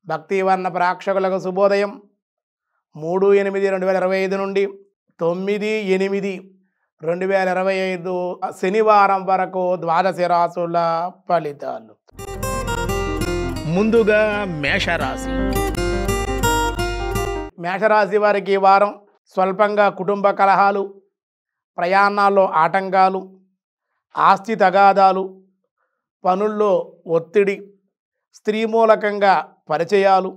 భక్తివర్ణ ప్రేక్షకులకు శుభోదయం 3/8/2025 నుండి 9/8/2025 శనివారం వరకు ద్వాదశ రాశుల ఫలితాలు. ముందుగా మేషరాశి. మేషరాశి వారికి ఈ వారం స్వల్పంగా కుటుంబ కలహాలు, ప్రయాణాల్లో ఆటంకాలు, ఆస్తి తగాదాలు, పనుల్లో ఒత్తిడి, స్త్రీ మూలకంగా పరిచయాలు,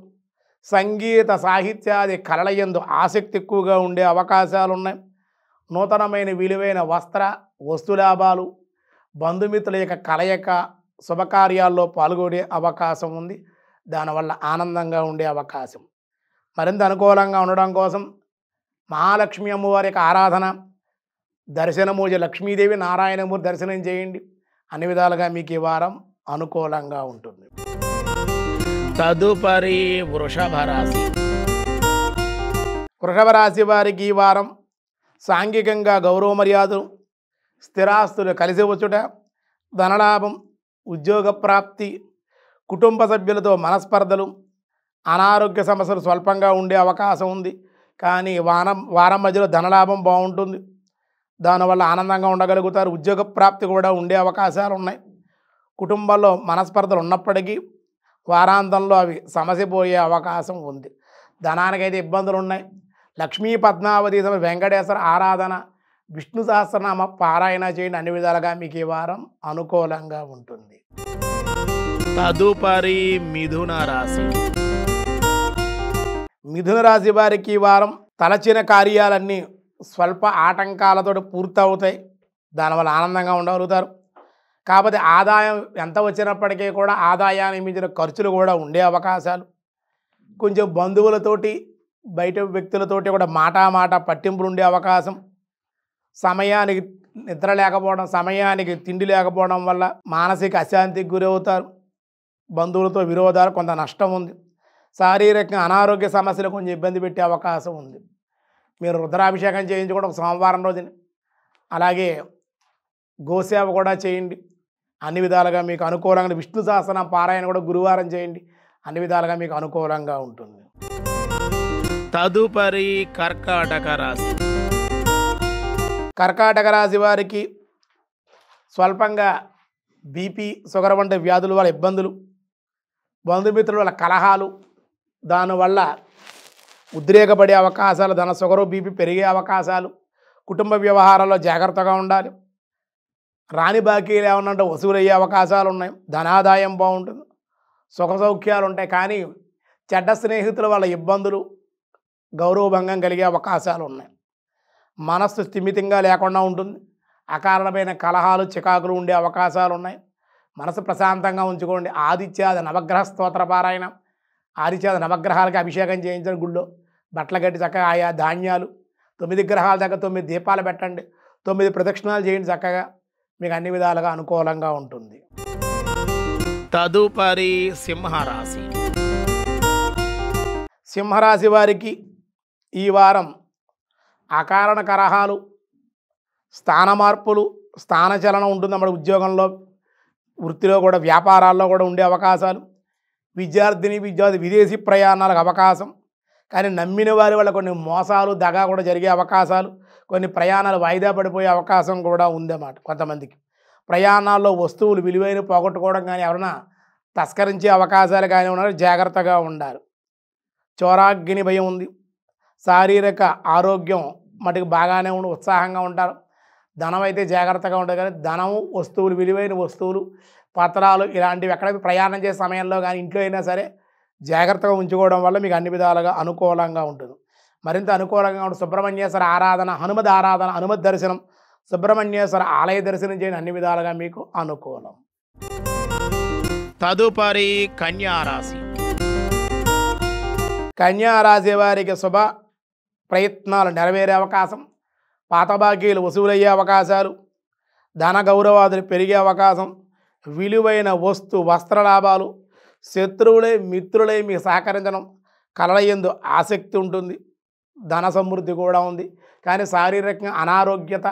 సంగీత సాహిత్యాది కళలయందు ఆసక్తి ఎక్కువగా ఉండే అవకాశాలు ఉన్నాయి. నూతనమైన విలువైన వస్తులాభాలు, బంధుమిత్రుల యొక్క కలయిక, శుభకార్యాల్లో పాల్గొనే అవకాశం ఉంది. దానివల్ల ఆనందంగా ఉండే అవకాశం. మరింత అనుకూలంగా ఉండడం కోసం మహాలక్ష్మి అమ్మవారి యొక్క ఆరాధన, దర్శనము, లక్ష్మీదేవి నారాయణమూర్తి దర్శనం చేయండి. అన్ని విధాలుగా మీకు ఈ వారం అనుకూలంగా ఉంటుంది. తదుపరి వృషభ రాశి. వృషభ రాశి వారికి ఈ వారం సాంఘికంగా గౌరవ మర్యాదలు, స్థిరాస్తులు కలిసి వచ్చుట, ధనలాభం, ఉద్యోగ ప్రాప్తి, కుటుంబ సభ్యులతో మనస్పర్ధలు, అనారోగ్య సమస్యలు స్వల్పంగా ఉండే అవకాశం ఉంది. కానీ వారం మధ్యలో ధనలాభం బాగుంటుంది. దానివల్ల ఆనందంగా ఉండగలుగుతారు. ఉద్యోగ ప్రాప్తి కూడా ఉండే అవకాశాలు ఉన్నాయి. కుటుంబంలో మనస్పర్ధలు ఉన్నప్పటికీ వారాంతంలో అవి సమసిపోయే అవకాశం ఉంది. ధనానికైతే ఇబ్బందులు ఉన్నాయి. లక్ష్మీ పద్మావతి వెంకటేశ్వర ఆరాధన, విష్ణు సహస్రనామ పారాయణ చేయండి. అన్ని విధాలుగా మీకు ఈ వారం అనుకూలంగా ఉంటుంది. తదుపరి మిథున రాశి. మిథున రాశి వారికి ఈ వారం తలచిన కార్యాలన్నీ స్వల్ప ఆటంకాలతో పూర్తవుతాయి. దానివల్ల ఆనందంగా ఉండగలుగుతారు. కాకపోతే ఆదాయం ఎంత వచ్చినప్పటికీ కూడా ఆదాయానికి మించిన ఖర్చులు కూడా ఉండే అవకాశాలు, కొంచెం బంధువులతోటి, బయట వ్యక్తులతోటి కూడా మాట పట్టింపులు ఉండే అవకాశం, సమయానికి నిద్ర లేకపోవడం, సమయానికి తిండి లేకపోవడం వల్ల మానసిక అశాంతికి గురవుతారు. బంధువులతో విరోధాలు, కొంత నష్టం ఉంది. శారీరకంగా అనారోగ్య సమస్యలు కొంచెం ఇబ్బంది పెట్టే అవకాశం ఉంది. మీరు రుద్రాభిషేకం చేయించుకోవడం సోమవారం రోజున, అలాగే గోసేవ కూడా చేయండి. అన్ని విధాలుగా మీకు అనుకూలంగా, విష్ణు సహస్రనామ పారాయణ కూడా గురువారం చేయండి. అన్ని విధాలుగా మీకు అనుకూలంగా ఉంటుంది. తదుపరి కర్కాటక రాశి. కర్కాటక రాశి వారికి స్వల్పంగా బీపీ, షుగర్ వంటి వ్యాధుల వల్ల ఇబ్బందులు, బంధుమిత్రుల వల్ల కలహాలు, దానివల్ల ఉద్రేకపడే అవకాశాలు, షుగరు బీపీ పెరిగే అవకాశాలు, కుటుంబ వ్యవహారాల్లో జాగ్రత్తగా ఉండాలి. రాని బాకీలు ఏమన్నా వసూలయ్యే అవకాశాలు ఉన్నాయి. ధనాదాయం బాగుంటుంది, సుఖ సౌఖ్యాలు ఉంటాయి. కానీ చెడ్డ స్నేహితుల వల్ల ఇబ్బందులు, గౌరవభంగం కలిగే అవకాశాలు ఉన్నాయి. మనస్సు స్థిమితంగా లేకుండా ఉంటుంది. అకారణమైన కలహాలు, చికాకులు ఉండే అవకాశాలు ఉన్నాయి. మనసు ప్రశాంతంగా ఉంచుకోండి. ఆదిత్యాది నవగ్రహ స్తోత్ర పారాయణ, ఆదిత్యాది నవగ్రహాలకి అభిషేకం చేయించండి. గుళ్ళో బట్టలు కట్టి చక్కగా ఆయా ధాన్యాలు 9 గ్రహాల దగ్గర 9 దీపాలు పెట్టండి. 9 ప్రదక్షిణాలు చేయండి. చక్కగా మీకు అన్ని విధాలుగా అనుకూలంగా ఉంటుంది. తదుపరి సింహరాశి. సింహరాశి వారికి ఈ వారం అకారణ కలహాలు, స్థాన మార్పులు, స్థానచలనం ఉంటుంది. మన ఉద్యోగంలో, వృత్తిలో కూడా, వ్యాపారాల్లో కూడా ఉండే అవకాశాలు. విద్యార్థి విదేశీ ప్రయాణాలకు అవకాశం. కానీ నమ్మిన వారి వల్ల కొన్ని మోసాలు, దగా కూడా జరిగే అవకాశాలు, కొన్ని ప్రయాణాలు వాయిదా పడిపోయే అవకాశం కూడా ఉందన్నమాట. కొంతమందికి ప్రయాణాల్లో వస్తువులు విలువైన పోగొట్టుకోవడం కానీ, ఎవరైనా తస్కరించే అవకాశాలు కానీ ఉన్నారు. జాగ్రత్తగా ఉండాలి. చోరాగ్ని భయం ఉంది. శారీరక ఆరోగ్యం మటుకు బాగానే ఉండి ఉత్సాహంగా ఉంటారు. ధనం అయితే జాగ్రత్తగా ఉంటుంది. కానీ ధనము, వస్తువులు, విలువైన వస్తువులు, పత్రాలు ఇలాంటివి ఎక్కడ ప్రయాణం చేసే సమయంలో కానీ, ఇంట్లో అయినా సరే జాగ్రత్తగా ఉంచుకోవడం వల్ల మీకు అన్ని విధాలుగా అనుకూలంగా ఉంటుంది. మరింత అనుకూలంగా ఉంటుంది. సుబ్రహ్మణ్యేశ్వర ఆరాధన, హనుమద్ ఆరాధన, హనుమద్ దర్శనం, సుబ్రహ్మణ్యేశ్వర ఆలయ దర్శనం చేయండి. అన్ని విధాలుగా మీకు అనుకూలం. తదుపరి కన్యారాశి. కన్యారాశి వారికి శుభ ప్రయత్నాలు నెరవేరే అవకాశం, పాత బాకీలు వసూలయ్యే అవకాశాలు, ధన గౌరవాదులు పెరిగే అవకాశం, విలువైన వస్త్ర లాభాలు, శత్రువులే మిత్రులే మీకు సహకరించడం, కళల యందు ఆసక్తి ఉంటుంది. ధన సమృద్ధి కూడా ఉంది. కానీ శారీరకంగా అనారోగ్యత,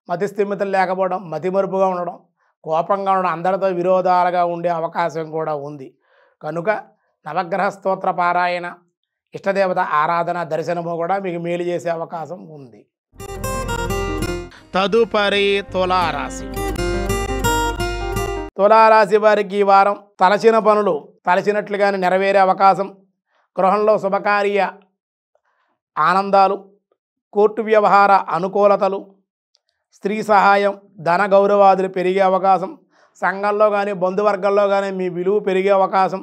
మతిస్థిమితం లేకపోవడం, మతిమరుపుగా ఉండడం, కోపంగా ఉండడం, అందరితో విరోధాలుగా ఉండే అవకాశం కూడా ఉంది. కనుక నవగ్రహ స్తోత్ర పారాయణ, ఇష్టదేవత ఆరాధన, దర్శనము కూడా మీకు మేలు చేసే అవకాశం ఉంది. తదుపరి తులారాశి. తులారాశి వారికి ఈ వారం తలచిన పనులు తలచినట్లుగానే నెరవేరే అవకాశం, గృహంలో శుభకార్య ఆనందాలు, కోర్టు వ్యవహార అనుకూలతలు, స్త్రీ సహాయం, ధన గౌరవాదులు పెరిగే అవకాశం, సంఘంలో కానీ బంధువర్గంలో కానీ మీ విలువ పెరిగే అవకాశం,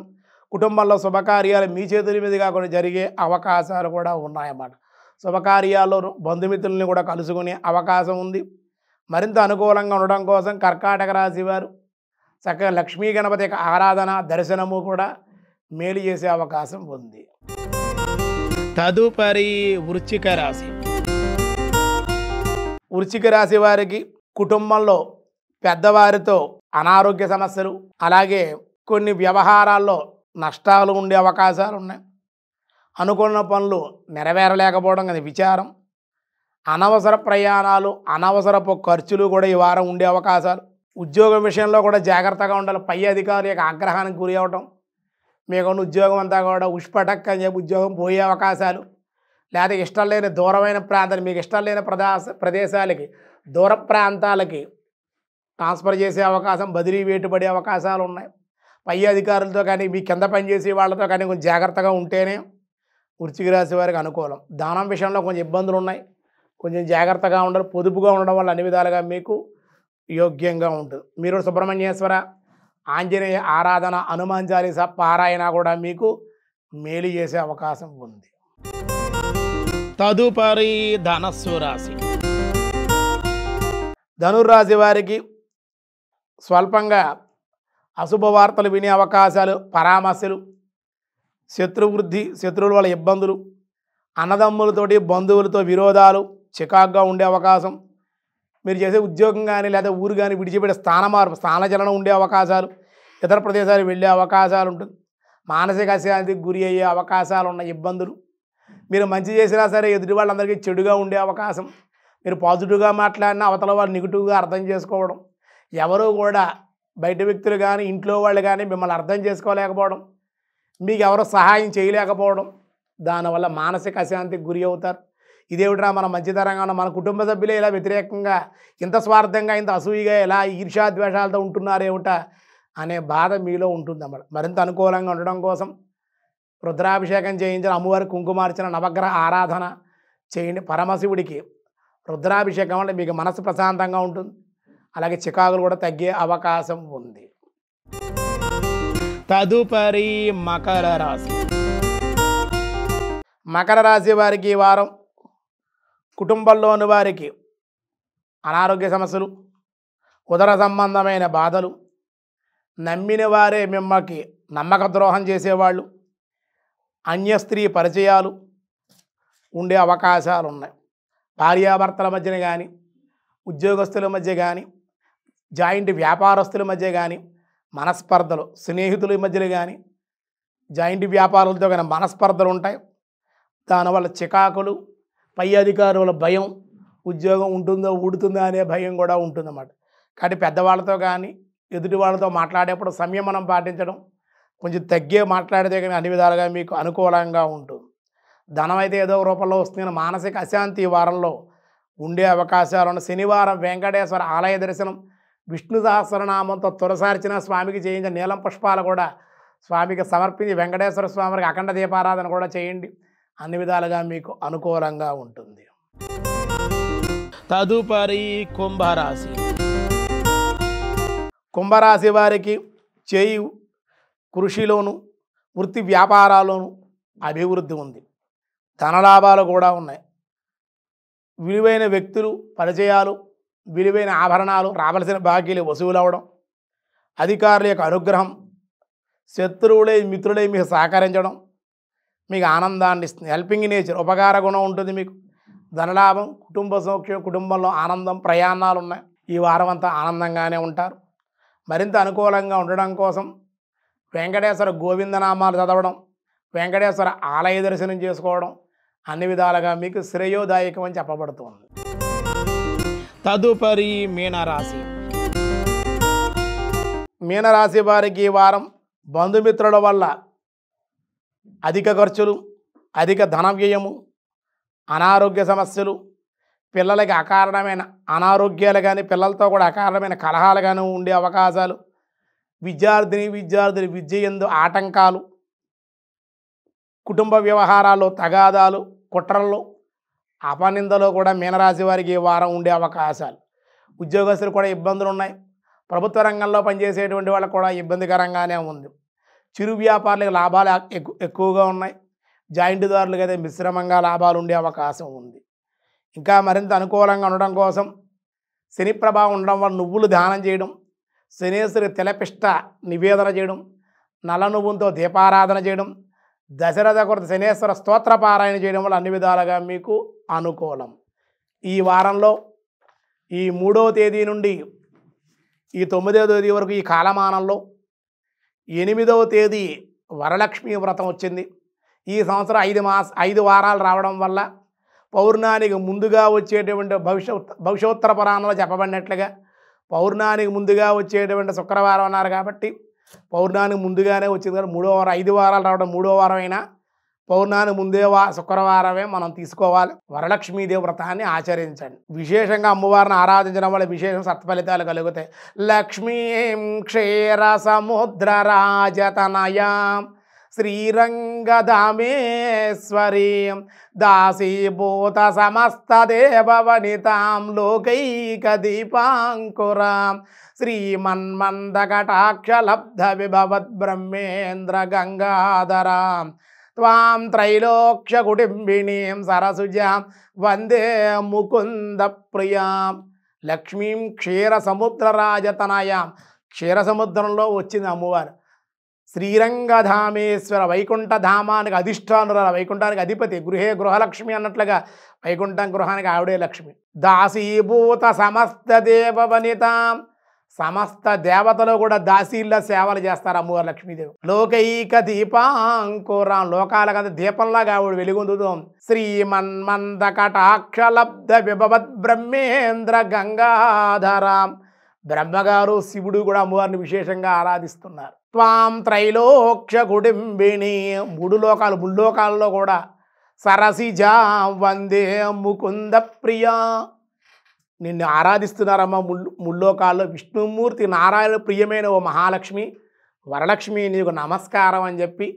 కుటుంబంలో శుభకార్యాలు మీ చేతుల మీదుగా కూడా జరిగే అవకాశాలు కూడా ఉన్నాయన్నమాట. శుభకార్యాల్లో బంధుమిత్రుల్ని కూడా కలుసుకునే అవకాశం ఉంది. మరింత అనుకూలంగా ఉండడం కోసం కర్కాటక రాశి వారు చక్కగా లక్ష్మీ గణపతి యొక్క ఆరాధన, దర్శనము కూడా మేలు చేసే అవకాశం ఉంది. తదుపరి వృశ్చిక రాశి. వృశ్చిక రాశి వారికి కుటుంబంలో పెద్దవారితో అనారోగ్య సమస్యలు, అలాగే కొన్ని వ్యవహారాల్లో నష్టాలు ఉండే అవకాశాలు ఉన్నాయి. అనుకున్న పనులు నెరవేరలేకపోవడం కానీ విచారం, అనవసర ప్రయాణాలు, అనవసరపు ఖర్చులు కూడా ఈ వారం ఉండే అవకాశాలు. ఉద్యోగం విషయంలో కూడా జాగ్రత్తగా ఉండాలి. పై అధికారుల యొక్క ఆగ్రహానికి గురి అవ్వడం, మీకున్న ఉద్యోగం అంతా కూడా ఉష్పటక్ అని చెప్పి ఉద్యోగం పోయే అవకాశాలు, లేదా ఇష్టం లేని దూరమైన ప్రాంతాలు, మీకు ఇష్టం లేని ప్రదేశాలకి, దూర ప్రాంతాలకి ట్రాన్స్ఫర్ చేసే అవకాశం, బదిలీ వేటుపడే అవకాశాలు ఉన్నాయి. పై అధికారులతో కానీ మీ కింద పనిచేసే వాళ్ళతో కానీ కొంచెం జాగ్రత్తగా ఉంటేనే వృశ్చిక రాశి వారికి అనుకూలం. దానం విషయంలో కొంచెం ఇబ్బందులు ఉన్నాయి, కొంచెం జాగ్రత్తగా ఉండాలి. పొదుపుగా ఉండడం వల్ల అన్ని విధాలుగా మీకు యోగ్యంగా ఉంటుంది. మీరు సుబ్రహ్మణ్యేశ్వర, ఆంజనేయ ఆరాధన, హనుమాన్ చాలీస పారాయణ కూడా మీకు మేలు చేసే అవకాశం ఉంది. తదుపరి ధనస్సు రాశి. ధనుర్రాశి వారికి స్వల్పంగా అశుభ వార్తలు వినే అవకాశాలు, పరామర్శలు, శత్రువృద్ధి, శత్రువుల వల్ల ఇబ్బందులు, అన్నదమ్ములతోటి బంధువులతో విరోధాలు, చికాకుగా ఉండే అవకాశం, మీరు చేసే ఉద్యోగం కానీ లేదా ఊరు కానీ విడిచిపెట్టే స్థానచలనం ఉండే అవకాశాలు, ఇతర ప్రదేశాలు వెళ్ళే అవకాశాలు ఉంటుంది. మానసిక అశాంతికి గురి అయ్యే అవకాశాలు ఉన్న ఇబ్బందులు, మీరు మంచి చేసినా సరే ఎదుటి వాళ్ళందరికీ చెడుగా ఉండే అవకాశం, మీరు పాజిటివ్గా మాట్లాడినా అవతల వాళ్ళు నెగిటివ్గా అర్థం చేసుకోవడం, ఎవరు కూడా బయట వ్యక్తులు కానీ ఇంట్లో వాళ్ళు కానీ మిమ్మల్ని అర్థం చేసుకోలేకపోవడం, మీకు ఎవరు సహాయం చేయలేకపోవడం, దానివల్ల మానసిక అశాంతికి గురి అవుతారు. ఇదేమిట్రా మనం మంచితరంగా ఉన్న మన కుటుంబ సభ్యులే ఇలా వ్యతిరేకంగా, ఇంత స్వార్థంగా, ఇంత అసూయగా, ఇలా ఈర్ష్యాద్వేషాలతో ఉంటున్నారేమిటా అనే బాధ మీలో ఉంటుందన్నమాట. మరింత అనుకూలంగా ఉండడం కోసం రుద్రాభిషేకం చేయించిన, అమ్మవారికి కుంకుమార్చన, నవగ్రహ ఆరాధన చేయండి. పరమశివుడికి రుద్రాభిషేకం వల్ల మీకు మనసు ప్రశాంతంగా ఉంటుంది, అలాగే చికాకులు కూడా తగ్గే అవకాశం ఉంది. తదుపరి మకర రాశి. మకర రాశి వారికి ఈ వారం కుటుంబంలోని వారికి అనారోగ్య సమస్యలు, ఉదర సంబంధమైన బాధలు, నమ్మిన వారే మిమ్మల్ని నమ్మక ద్రోహం చేసేవాళ్ళు, అన్య స్త్రీ పరిచయాలు ఉండే అవకాశాలు ఉన్నాయి. భార్యాభర్తల మధ్యన కానీ, ఉద్యోగస్తుల మధ్య కానీ, జాయింట్ వ్యాపారస్తుల మధ్య కానీ మనస్పర్ధలు, స్నేహితుల మధ్యలో కానీ జాయింట్ వ్యాపారులతో కానీ మనస్పర్ధలు ఉంటాయి. దానివల్ల చికాకులు, పై అధికారుల భయం, ఉద్యోగం ఉంటుందో ఊడుతుందో అనే భయం కూడా ఉంటుందన్నమాట. కాబట్టి పెద్దవాళ్ళతో కానీ ఎదుటి వాళ్ళతో మాట్లాడేప్పుడు సంయమనం పాటించడం, కొంచెం తగ్గే మాట్లాడితే కానీ అన్ని విధాలుగా మీకు అనుకూలంగా ఉంటుంది. ధనం అయితే ఏదో రూపంలో వస్తుంది. మానసిక అశాంతి వారంలో ఉండే అవకాశాలు ఉన్న. శనివారం వెంకటేశ్వర ఆలయ దర్శనం, విష్ణు సహస్రనామంతో తులసార్చన, స్వామికి చేయించిన నీలం పుష్పాలు కూడా స్వామికి సమర్పించి వెంకటేశ్వర స్వామికి అఖండ దీపారాధన కూడా చేయండి. అన్ని విధాలుగా మీకు అనుకూలంగా ఉంటుంది. తదుపరి కుంభరాశి. కుంభరాశి వారికి చేయి కృషిలోను, వృత్తి వ్యాపారాల్లోనూ అభివృద్ధి ఉంది. ధనలాభాలు కూడా ఉన్నాయి. విలువైన వ్యక్తులు పరిచయాలు, విలువైన ఆభరణాలు, రావాల్సిన బాకీలు వసూలు అవ్వడం, అధికారుల యొక్క అనుగ్రహం, శత్రువులే మిత్రులే మీకు సహకరించడం మీకు ఆనందాన్ని ఇస్తుంది. హెల్పింగ్ నేచర్, ఉపకార గుణం ఉంటుంది మీకు. ధనలాభం, కుటుంబ సౌఖ్యం, కుటుంబంలో ఆనందం, ప్రయాణాలు ఉన్నాయి. ఈ వారం అంతా ఆనందంగానే ఉంటారు. మరింత అనుకూలంగా ఉండడం కోసం వెంకటేశ్వర గోవిందనామాలు చదవడం, వెంకటేశ్వర ఆలయ దర్శనం చేసుకోవడం అన్ని విధాలుగా మీకు శ్రేయోదాయకం అని చెప్పబడుతుంది. తదుపరి మీనరాశి. మీనరాశి వారికి ఈ వారం బంధుమిత్రుల వల్ల అధిక ఖర్చులు, అధిక ధన వ్యయము, అనారోగ్య సమస్యలు, పిల్లలకి అకారణమైన అనారోగ్యాలు కానీ పిల్లలతో కూడా అకారణమైన కలహాలు కానీ ఉండే అవకాశాలు, విద్యార్థులు విద్య యందు ఆటంకాలు, కుటుంబ వ్యవహారాల్లో తగాదాలు, కుట్రల్లో, అపనిందలో కూడా మీనరాశి వారికి ఈ వారం ఉండే అవకాశాలు. ఉద్యోగస్తులు కూడా ఇబ్బందులు ఉన్నాయి. ప్రభుత్వ రంగంలో పనిచేసేటువంటి వాళ్ళకు కూడా ఇబ్బందికరంగానే ఉంది. చిరు వ్యాపారులకు లాభాలు ఎక్కువగా ఉన్నాయి. జాయింట్దారులకు అయితే మిశ్రమంగా లాభాలు ఉండే అవకాశం ఉంది. ఇంకా మరింత అనుకూలంగా ఉండడం కోసం శని ప్రభావం ఉండడం వల్ల నువ్వులు దానం చేయడం, శనేశ్వరి తెలపిష్ట నివేదన చేయడం, నల్ల నువ్వులతో దీపారాధన చేయడం, దశరథ కొరత శనేశ్వర స్తోత్ర పారాయణ చేయడం వల్ల అన్ని విధాలుగా మీకు అనుకూలం. ఈ వారంలో ఈ 3వ తేదీ నుండి ఈ 9వ తేదీ వరకు ఈ కాలమానంలో 8వ తేదీ వరలక్ష్మి వ్రతం వచ్చింది. ఈ సంవత్సరం 5 వారాలు రావడం వల్ల పౌర్ణానికి ముందుగా వచ్చేటువంటి భవిష్యోత్తర పురాణంలో చెప్పబడినట్లుగా పౌర్ణానికి ముందుగా వచ్చేటువంటి శుక్రవారం అన్నారు కాబట్టి పౌర్ణానికి ముందుగానే వచ్చింది. కానీ 3వ వారం 5 వారాలు రావడం 3వ వారం అయినా పౌర్ణానికి ముందే శుక్రవారమే మనం తీసుకోవాలి. వరలక్ష్మీదేవి వ్రతాన్ని ఆచరించండి. విశేషంగా అమ్మవారిని ఆరాధించడం వల్ల విశేష సత్ఫలితాలు కలుగుతాయి. లక్ష్మీం క్షీర సముద్ర రాజతనయాం శ్రీరంగధామేశ్వరీం దాసీభూత సమస్త దేవవనితాం లోకైక దీపాంకురాం శ్రీమన్మందకటాక్షలబ్ధ విభవద్ బ్రహ్మేంద్ర గంగాధరాం త్వాం త్రైలోక్య కుటుంబినీం సరసుజాం వందే ముకుంద ప్రియాం. లక్ష్మీం క్షీర సముద్ర రాజతనయాం, క్షీర సముద్రంలో వచ్చింది అమ్మవారు. శ్రీరంగధామేశ్వర వైకుంఠ ధామానికి అధిష్టానురాల, వైకుంఠానికి అధిపతి, గృహలక్ష్మి అన్నట్లుగా వైకుంఠం గృహానికి ఆవిడే లక్ష్మి. దాసీభూత సమస్త దేవవనితాం, సమస్త దేవతలు కూడా దాసీల్లో సేవలు చేస్తారు అమ్మవారు లక్ష్మీదేవి. లోకైక దీపాంకురాం, లోకాలకంత దీపంలాగా ఆవిడ వెలుగొందుతాం. శ్రీమన్మందకటాక్షలబ్ధ విభవద్ బ్రహ్మేంద్ర గంగాధరాం, బ్రహ్మగారు శివుడు కూడా అమ్మవారిని విశేషంగా ఆరాధిస్తున్నారు. త్వాం త్రైలోక్య కుటుంబిని, 3 లోకాలు ముల్లోకాలలో కూడా సరసిజా వందే ముకుంద ప్రియా, నిన్ను ఆరాధిస్తున్నారమ్మ ముల్లోకాల్లో. విష్ణుమూర్తి నారాయణ ప్రియమైన ఓ మహాలక్ష్మి వరలక్ష్మి నీకు నమస్కారం అని చెప్పి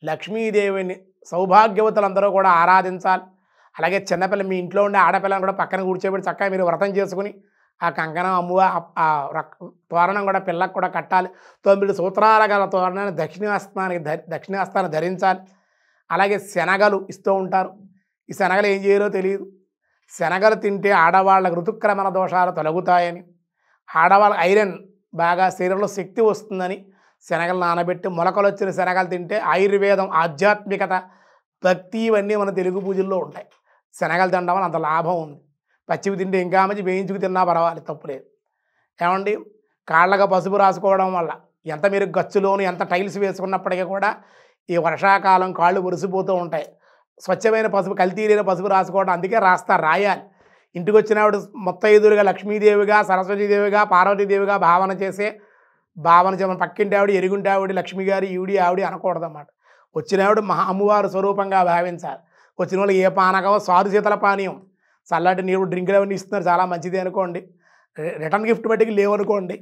లక్ష్మీదేవిని సౌభాగ్యవతులందరూ కూడా ఆరాధించాలి. అలాగే చిన్నపిల్ల మీ ఇంట్లో ఉండే ఆడపిల్లని కూడా పక్కన కూర్చోబెట్టి చక్కగా మీరు వ్రతం చేసుకుని ఆ కంకణం ఆ తోరణం కూడా పిల్లకు కూడా కట్టాలి. 9 సూత్రాల గల తోరణాన్ని దక్షిణహస్తాన్ని ధరించాలి. అలాగే శనగలు ఇస్తూ ఉంటారు. ఈ శనగలు ఏం చేయాలో తెలియదు. శనగలు తింటే ఆడవాళ్ళకు ఋతుక్రమణ దోషాలు తొలగుతాయని, ఆడవాళ్ళ ఐరన్ బాగా శరీరంలో శక్తి వస్తుందని శనగలు నానబెట్టి మొలకలు వచ్చిన శనగలు తింటే ఆయుర్వేదం, ఆధ్యాత్మికత, భక్తి ఇవన్నీ మన తెలుగు పూజల్లో ఉంటాయి. శనగలు తినడం వల్ల అంత లాభం ఉంది. పచ్చివి తింటే ఇంకా మంచి, వేయించుకు తిన్నా పర్వాలేదు, తప్పులేదు. ఏమండి, కాళ్ళగా పసుపు రాసుకోవడం వల్ల ఎంత మీరు గచ్చులోను ఎంత టైల్స్ వేసుకున్నప్పటికీ కూడా ఈ వర్షాకాలం కాళ్ళు మురిసిపోతూ ఉంటాయి. స్వచ్ఛమైన పసుపు, కల్తీ లేని పసుపు రాసుకోవడం, అందుకే రాయాలి. ఇంటికి వచ్చినప్పుడు ముత్తైదులుగా లక్ష్మీదేవిగా, సరస్వతీదేవిగా, పార్వతీదేవిగా భావన చేయమని పక్కింటి ఆవిడ, ఎరుగుంటి ఆవిడ, లక్ష్మి గారి ఆవిడ అనకూడదన్నమాట. వచ్చినవాడు అమ్మవారు స్వరూపంగా భావించాలి. వచ్చిన వాళ్ళు ఏ పానకమో సాధు శీతల పానీయం, చల్లటి నీరు, డ్రింకులు అవన్నీ ఇస్తున్నారు, చాలా మంచిది అనుకోండి. రిటర్న్ గిఫ్ట్ మట్టికి లేవనుకోండి,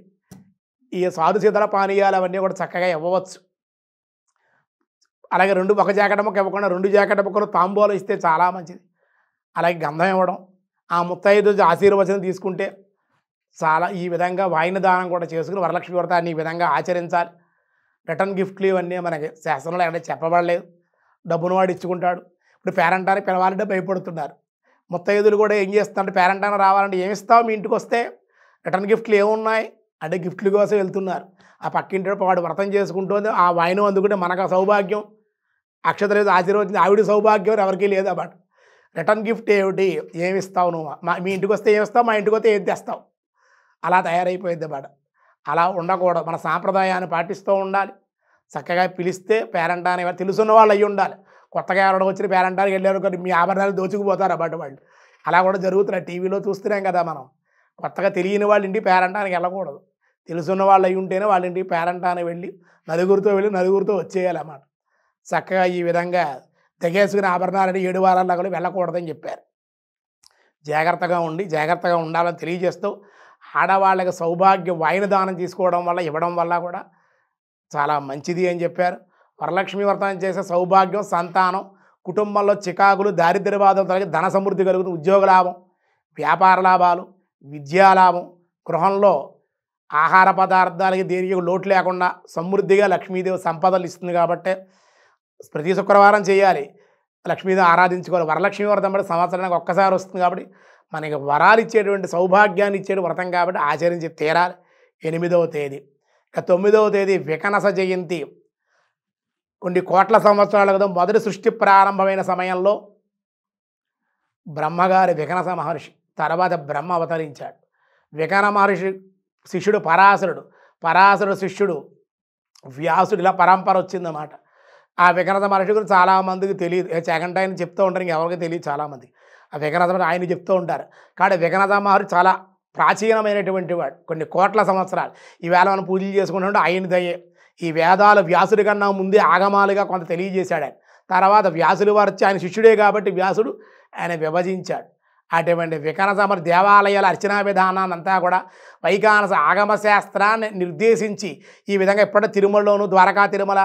ఈ సాధు శీతల పానీయాలు అవన్నీ కూడా చక్కగా ఇవ్వవచ్చు. అలాగే ఒక జాకెట్ ముక్క ఇవ్వకుండా 2 జాకెట్ ముక్కలు తాంబూలం ఇస్తే చాలా మంచిది. అలాగే గంధం ఇవ్వడం, ఆ ముత్తైదు ఆశీర్వచనం తీసుకుంటే చాలా. ఈ విధంగా వాయిన దానం కూడా చేసుకుని వరలక్ష్మి వ్రతాన్ని ఈ విధంగా ఆచరించాలి. రిటర్న్ గిఫ్ట్లు ఇవన్నీ మనకి శాస్త్రంలో ఎక్కడ చెప్పబడలేదు. డబ్బును వాడు ఇచ్చుకుంటాడు. ఇప్పుడు పేరెంటాన్ని పిలవాలంటే భయపడుతున్నారు. ముత్తైదులు కూడా ఏం చేస్తారంటే పేరెంటాన్ని రావాలంటే ఏమిస్తావు మీ ఇంటికి వస్తే, రిటర్న్ గిఫ్ట్లు ఏమున్నాయి అంటే గిఫ్ట్ల కోసం వెళ్తున్నారు. ఆ పక్కింటి వాడు వ్రతం చేసుకుంటుంది, ఆ వాయినం అందుకుంటే మనకు సౌభాగ్యం, అక్షతలేదు ఆశీర్వదించి ఆవిడ సౌభాగ్యం ఎవరికీ లేదు అన్నమాట. రిటర్న్ గిఫ్ట్ ఏమిటి, ఏమిస్తావు నువ్వు, మీ ఇంటికి వస్తే ఏమిస్తావు, మా ఇంటికి వస్తే ఏం తెస్తావు, అలా తయారైపోయింది అన్నమాట. అలా ఉండకూడదు. మన సాంప్రదాయాన్ని పాటిస్తూ ఉండాలి. చక్కగా పిలిస్తే పేరెంటాన్ని తెలుసున్న వాళ్ళు అయ్యి ఉండాలి. కొత్తగా ఎవరైనా వచ్చిన పేరెంటానికి వెళ్ళారు కానీ మీ ఆభరణాలు దోచుకుపోతారు అన్నమాట వాళ్ళు. అలా కూడా జరుగుతున్నాయి, టీవీలో చూస్తున్నాం కదా మనం. కొత్తగా తెలియని వాళ్ళ ఇంటికి పేరెంటానికి వెళ్ళకూడదు. తెలుసున్న వాళ్ళు అయ్యి ఉంటేనే వాళ్ళ ఇంటికి పేరెంటానికి వెళ్ళి నలుగురితో వచ్చేయాలన్నమాట. చక్కగా ఈ విధంగా తెగేసుకుని ఆభరణాలని 7 వారాల నగలు వెళ్ళకూడదని చెప్పారు. జాగ్రత్తగా ఉండాలని తెలియజేస్తూ ఆడవాళ్ళకి సౌభాగ్య వాయిన దానం తీసుకోవడం వల్ల ఇవ్వడం వల్ల కూడా చాలా మంచిది అని చెప్పారు. వరలక్ష్మి వ్రతం చేసే సౌభాగ్యం, సంతానం, కుటుంబంలో చికాకులు, దారిద్ర్య బాధలు తొలగి ధన సమృద్ధి కలుగుతుంది, ఉద్యోగ లాభం, వ్యాపార లాభాలు, విద్యా లాభం, గృహంలో ఆహార పదార్థాలకి దేనికి లోటు లేకుండా సమృద్ధిగా లక్ష్మీదేవి సంపదలు ఇస్తుంది. కాబట్టి ప్రతి శుక్రవారం చేయాలి, లక్ష్మీదేవి ఆరాధించుకోవాలి. వరలక్ష్మి వ్రతం అంటే సంవత్సరానికి ఒక్కసారి వస్తుంది కాబట్టి మనకి వరాలు ఇచ్చేటువంటి సౌభాగ్యాన్ని ఇచ్చే వ్రతం కాబట్టి ఆచరించి తీరాలి. 8వ తేదీ. ఇక 9వ తేదీ వికనస జయంతి. కొన్ని కోట్ల సంవత్సరాల క్రితం మొదటి సృష్టి ప్రారంభమైన సమయంలో బ్రహ్మగారి వికనస మహర్షి, తర్వాత బ్రహ్మ అవతరించాడు. వికన మహర్షి శిష్యుడు పరాశరుడు శిష్యుడు వ్యాసుడు, ఇలా పరంపర వచ్చిందన్నమాట. ఆ వికనస మహర్షి గురించి చాలామందికి తెలియదు. చెగంటాయని చెప్తూ ఉంటారు, ఇంకెవరికి తెలియదు చాలామంది. ఆ వికనస మహర్షి ఆయన చెప్తూ ఉంటారు. కాబట్టి వికనస మహర్షి చాలా ప్రాచీనమైనటువంటి వాడు, కొన్ని కోట్ల సంవత్సరాలు. ఈవేళ మనం పూజలు చేసుకుంటుంటే ఆయన దయ్యే. ఈ వేదాలు వ్యాసుడి కన్నా ముందే ఆగమాలుగా కొంత తెలియజేశాడు ఆయన. తర్వాత వ్యాసుడు వారు వచ్చి ఆయన శిష్యుడే కాబట్టి వ్యాసుడు ఆయన విభజించాడు. అటువంటి వికనస మహర్షి దేవాలయాల అర్చనా విధానాన్ని అంతా కూడా వైఖానస ఆగమ శాస్త్రాన్ని నిర్దేశించి ఈ విధంగా ఇప్పటి తిరుమలలోను, ద్వారకా తిరుమల,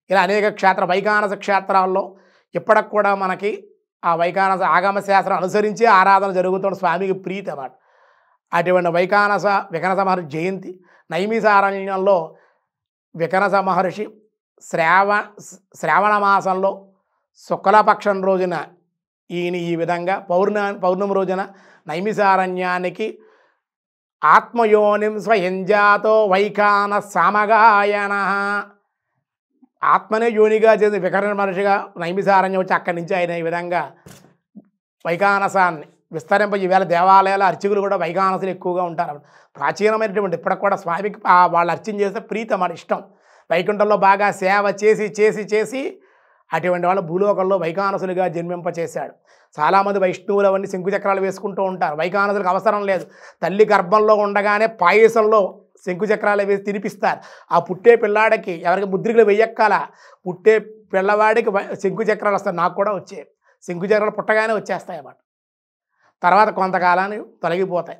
ఇలా అనేక వైఖానస క్షేత్రాల్లో ఇప్పటికి కూడా మనకి ఆ వైఖానస ఆగమ శాస్త్రం అనుసరించి ఆరాధన జరుగుతున్న స్వామికి ప్రీతి అన్నమాట. అటువంటి వికనస మహర్షి జయంతి. నైమిసారణ్యంలో వికనస మహర్షి శ్రావణ మాసంలో శుక్లపక్షం రోజున ఈయన ఈ విధంగా పౌర్ణమి రోజున నైమిసారణ్యానికి ఆత్మయోనిం స్వయంజాతో వైఖాన సామగాయన, ఆత్మనే యోనిగా చేసి వికరణ మహర్షిగా నైమిసారణ్యం వచ్చి అక్కడి నుంచి ఆయన ఈ విధంగా వైఖానసాన్ని విస్తరింప. ఈవేళ దేవాలయాల అర్చకులు కూడా వైఖానసులు ఎక్కువగా ఉంటారు. ప్రాచీనమైనటువంటి ఇప్పటికి కూడా స్వామికి వాళ్ళు అర్చన చేస్తే ప్రీతి మన ఇష్టం. వైకుంఠంలో బాగా సేవ చేసి చేసి చేసి అటువంటి వాళ్ళు భూలోకంలో వైఖానసులుగా జన్మింపచేశాడు. చాలామంది వైష్ణవులు అవన్నీ శంకుచక్రాలు వేసుకుంటూ ఉంటారు. వైఖానసులకు అవసరం లేదు. తల్లి గర్భంలో ఉండగానే పాయసంలో శంకుచక్రాలు వేసి తినిపిస్తారు. ఆ పుట్టే పిల్లాడికి ఎవరికి ముద్రికలు వెయ్యక్కాల, పుట్టే పిల్లవాడికి శంకుచక్రాలు వస్తాయి. నాకు కూడా వచ్చాయి. శంకుచక్రాలు పుట్టగానే వచ్చేస్తాయి అన్నమాట. తర్వాత కొంతకాలానికి తొలగిపోతాయి.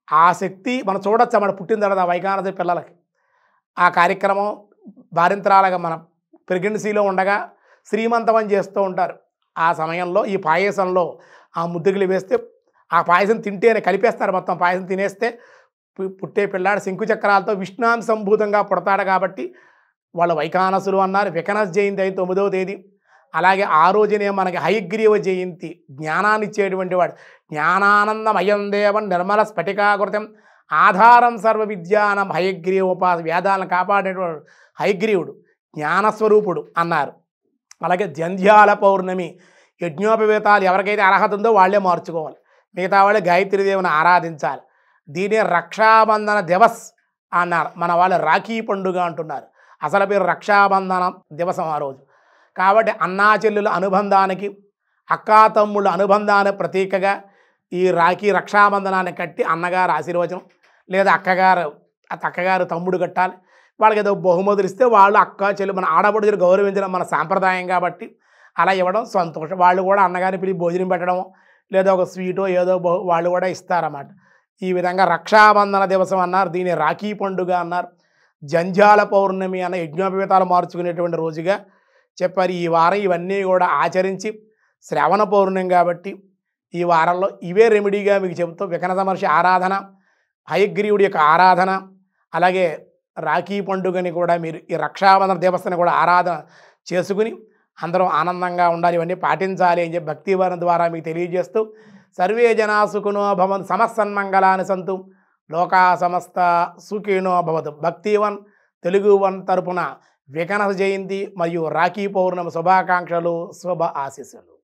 ఆ శక్తి మనం చూడొచ్చు అన్నమాట పుట్టిన తర్వాత వైఖానస పిల్లలకి. ఆ కార్యక్రమం భారింతరాలుగా మన ప్రెగ్నెన్సీలో ఉండగా శ్రీమంతం అని చేస్తూ ఉంటారు. ఆ సమయంలో ఈ పాయసంలో ఆ ముద్రికలు వేస్తే ఆ పాయసం తింటేనే కలిపేస్తారు. మొత్తం పాయసం తినేస్తే పుట్టే పిల్లాడు శంకుచక్రాలతో విష్ణాంశ సంభూతంగా పుడతాడు. కాబట్టి వాళ్ళు వైఖానసులు అన్నారు. వికనస జయంతి అయితే 9వ తేదీ. అలాగే ఆ రోజునే మనకి హయగ్రీవ జయంతి, జ్ఞానాన్ని ఇచ్చేటువంటి వాడు. జ్ఞానానందమయం దేవం నిర్మల స్ఫటికాకృతం ఆధారం సర్వ విద్యానం హయగ్రీవ ఉపాస, వేదాలను కాపాడేటువంటి హయగ్రీవుడు జ్ఞానస్వరూపుడు అన్నారు. అలాగే జంధ్యాల పౌర్ణమి, యజ్ఞోపవేతాలు ఎవరికైతే అర్హత ఉందో వాళ్ళే మార్చుకోవాలి. మిగతా వాళ్ళే గాయత్రీదేవిని ఆరాధించాలి. దీనే రక్షాబంధన దివస్ అన్నారు. మన వాళ్ళు రాఖీ పండుగ అంటున్నారు. అసలు పేరు రక్షాబంధనం దివసం ఆ రోజు. కాబట్టి అన్నా చెల్లెల అనుబంధానికి, అక్కా తమ్ముళ్ళ అనుబంధానికి ప్రతీకగా ఈ రాఖీ రక్షాబంధనాన్ని కట్టి అన్నగారు ఆశీర్వచనం లేదా అక్కగారు తమ్ముడు కట్టాలి. వాళ్ళకి ఏదో బహుమతులు ఇస్తే వాళ్ళు అక్క చెల్లి మన ఆడపడుచులు గౌరవించడం మన సాంప్రదాయం కాబట్టి అలా ఇవ్వడం సంతోషం. వాళ్ళు కూడా అన్నగారిని పిలిచి భోజనం పెట్టడం లేదా ఒక స్వీటో ఏదో వాళ్ళు కూడా ఇస్తారన్నమాట. ఈ విధంగా రక్షాబంధన దివసం అన్నారు. దీన్ని రాఖీ పండుగ అన్నారు. జంధ్యాల పౌర్ణమి అన్న యజ్ఞోపవేతాలు మార్చుకునేటువంటి రోజుగా చెప్పారు. ఈ వారం ఇవన్నీ కూడా ఆచరించి శ్రవణ పౌర్ణమి కాబట్టి ఈ వారంలో ఇవే రెమెడీగా మీకు చెబుతూ వికనస మహర్షి ఆరాధన, హయగ్రీవుడి యొక్క ఆరాధన, అలాగే రాఖీ పండుగని కూడా మీరు ఈ రక్షాబంధన దేవస్థానం కూడా ఆరాధన చేసుకుని అందరం ఆనందంగా ఉండాలి, ఇవన్నీ పాటించాలి అని చెప్పి భక్తివరం ద్వారా మీకు తెలియజేస్తూ సర్వే జనా సుఖినో భవంతు సమస్తన్మంగళాని సంతు లోకా సమస్త సుఖినో భవతు. భక్తివన్ తెలుగు వన్ తరపున వికనస జయంతి మరియు రాఖీ పౌర్ణమి శుభాకాంక్షలు, శుభ ఆశీస్సులు.